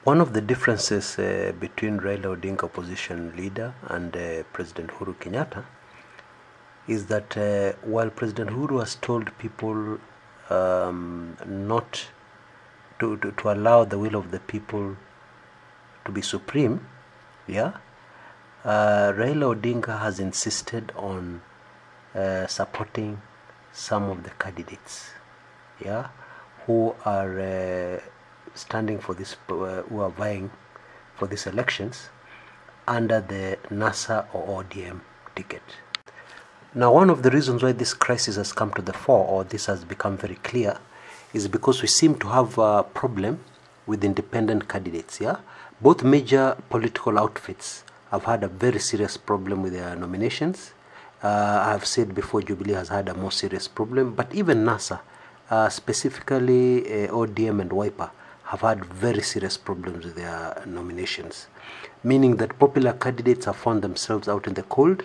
One of the differences between Raila Odinga, opposition leader, and President Uhuru Kenyatta is that while President Uhuru has told people not to allow the will of the people to be supreme, Raila Odinga has insisted on supporting some of the candidates, who are standing for this, who are vying for these elections under the NASA or ODM ticket. Now, one of the reasons why this crisis has come to the fore, or this has become very clear, is because we seem to have a problem with independent candidates. Both major political outfits have had a very serious problem with their nominations. I have said before, Jubilee has had a more serious problem, but even NASA, specifically ODM and Wiper, have had very serious problems with their nominations, meaning that popular candidates have found themselves out in the cold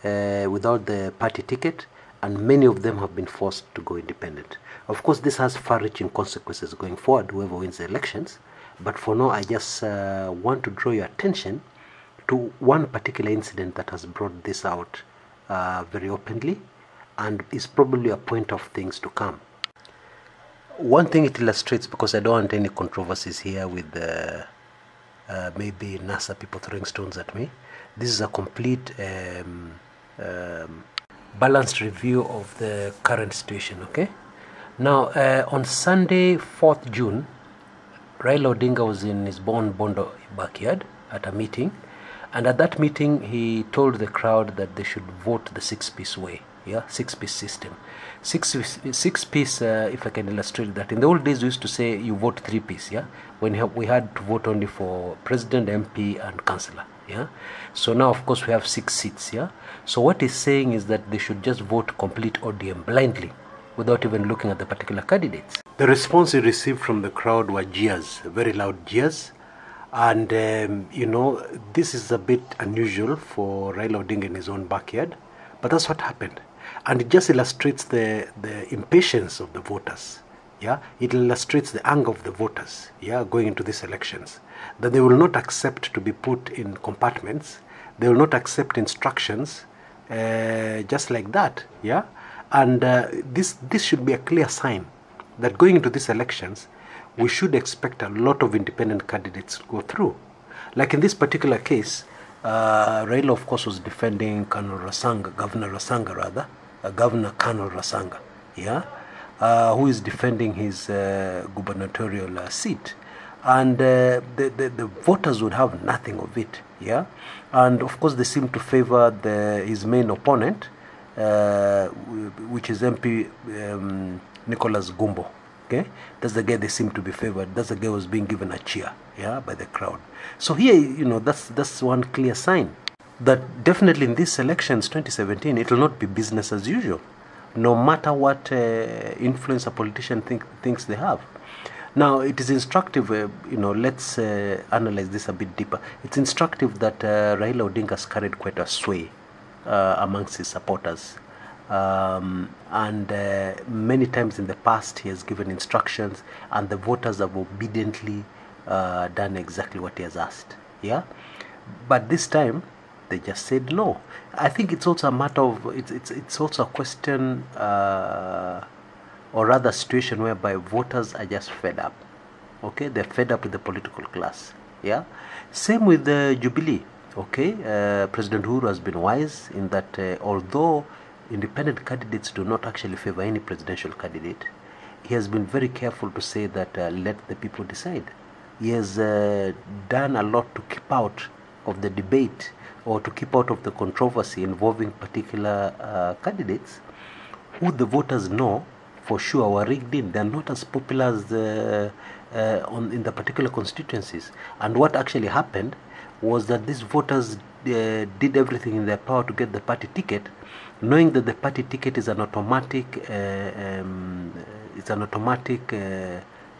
without the party ticket, and many of them have been forced to go independent. Of course, this has far-reaching consequences going forward, whoever wins the elections, but for now I just want to draw your attention to one particular incident that has brought this out very openly, and is probably a point of things to come. One thing it illustrates, because I don't want any controversies here with maybe NASA people throwing stones at me, this is a complete balanced review of the current situation. Okay, now on Sunday 4th June, Raila Odinga was in his Bondo backyard at a meeting, and at that meeting he told the crowd that they should vote the six-piece way. Six-piece system. Six-piece, if I can illustrate that. In the old days, we used to say you vote three-piece, when we had to vote only for president, MP, and councillor, So now, of course, we have 6 seats, So what he's saying is that they should just vote complete ODM blindly, without even looking at the particular candidates. The response he received from the crowd were jeers, very loud jeers. And, this is a bit unusual for Raila Odinga in his own backyard, but that's what happened. And it just illustrates the impatience of the voters. It illustrates the anger of the voters, going into these elections. That they will not accept to be put in compartments. They will not accept instructions just like that, And this should be a clear sign that going into these elections, we should expect a lot of independent candidates to go through. Like in this particular case, Raila, of course, was defending Governor Rasanga, Governor Colonel Rasanga, who is defending his gubernatorial seat. And the voters would have nothing of it, And of course, they seem to favor his main opponent, which is MP Nicholas Gumbo. Okay, that's the guy they seem to be favored. That's the guy who was being given a cheer, by the crowd. So here, that's one clear sign that definitely in these elections, 2017, it will not be business as usual, no matter what influence a politician thinks they have. Now, it is instructive, let's analyze this a bit deeper. It's instructive that Raila Odinga has carried quite a sway amongst his supporters. And many times in the past he has given instructions, and the voters have obediently done exactly what he has asked. But this time they just said no. I think it's also a matter of it's also a question or rather situation whereby voters are just fed up. Okay, they're fed up with the political class. Same with the Jubilee. Okay, President Uhuru has been wise in that although independent candidates do not actually favor any presidential candidate, he has been very careful to say that let the people decide. He has done a lot to keep out of the debate or to keep out of the controversy involving particular candidates who the voters know for sure were rigged in. They are not as popular as in the particular constituencies. And what actually happened was that these voters did everything in their power to get the party ticket, knowing that the party ticket is an automatic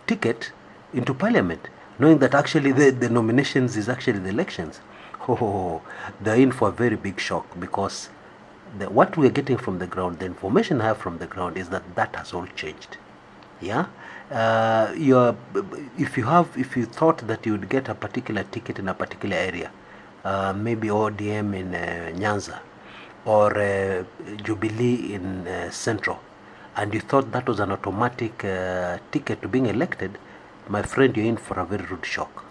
ticket into parliament, knowing that actually the nominations is actually the elections. They're in for a very big shock, because what we're getting from the ground, the information I have from the ground, is that has all changed. if you thought that you would get a particular ticket in a particular area, maybe ODM in Nyanza or Jubilee in Central, and you thought that was an automatic ticket to being elected, my friend, you're in for a very rude shock.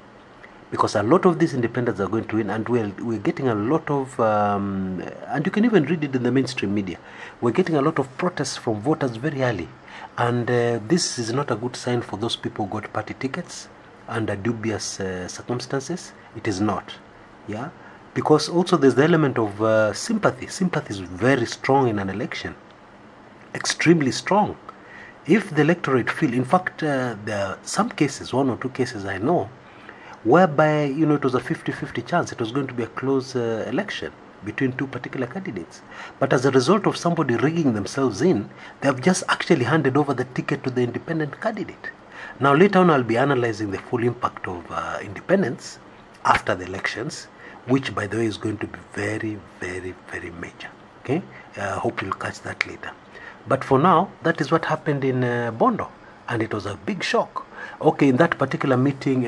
Because a lot of these independents are going to win, and we're getting a lot of, and you can even read it in the mainstream media, we're getting a lot of protests from voters very early. And this is not a good sign for those people who got party tickets under dubious circumstances. It is not. Yeah? Because also there's the element of sympathy. Sympathy is very strong in an election. Extremely strong. If the electorate feel, in fact, there are some cases, 1 or 2 cases I know, whereby, it was a 50-50 chance. It was going to be a close election between 2 particular candidates. But as a result of somebody rigging themselves in, they have just actually handed over the ticket to the independent candidate. Now later on I'll be analyzing the full impact of independence after the elections, which by the way is going to be very, very, very major. Okay, hope you'll catch that later. But for now, that is what happened in Bondo, and it was a big shock. Okay, in that particular meeting,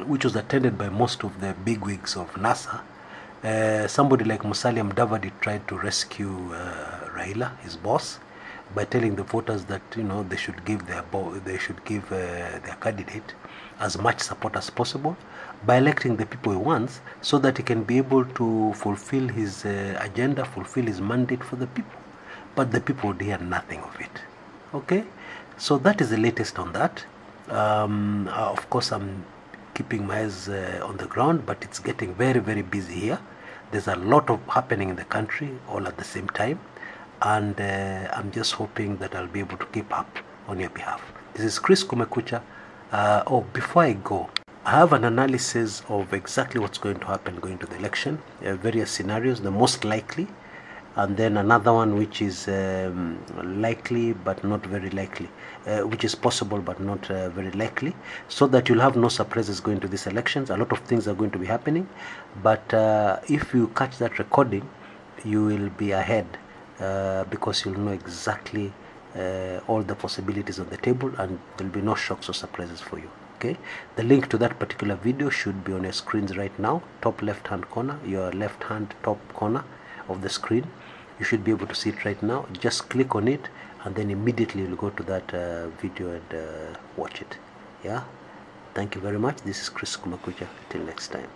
which was attended by most of the bigwigs of NASA, somebody like Musalia Mudavadi tried to rescue Raila, his boss, by telling the voters that they should give their candidate as much support as possible by electing the people he wants, so that he can be able to fulfill his agenda, fulfill his mandate for the people. But the people would hear nothing of it. Okay, so that is the latest on that. Of course, I'm keeping my eyes on the ground, but it's getting very, very busy here. There's a lot of happening in the country all at the same time, and I'm just hoping that I'll be able to keep up on your behalf. This is Chris Kumekucha. Before I go, I have an analysis of exactly what's going to happen going to the election, various scenarios, the most likely, and then another one which is likely but not very likely, which is possible but not very likely, so that you'll have no surprises going to these elections. A lot of things are going to be happening, but if you catch that recording, you will be ahead, because you'll know exactly all the possibilities on the table, and there'll be no shocks or surprises for you. Okay, the link to that particular video should be on your screens right now, top left hand corner, your left hand top corner of the screen. You should be able to see it right now. Just click on it, and then immediately you'll go to that video and watch it. Yeah, thank you very much. This is Chris Kumekucha. Till next time.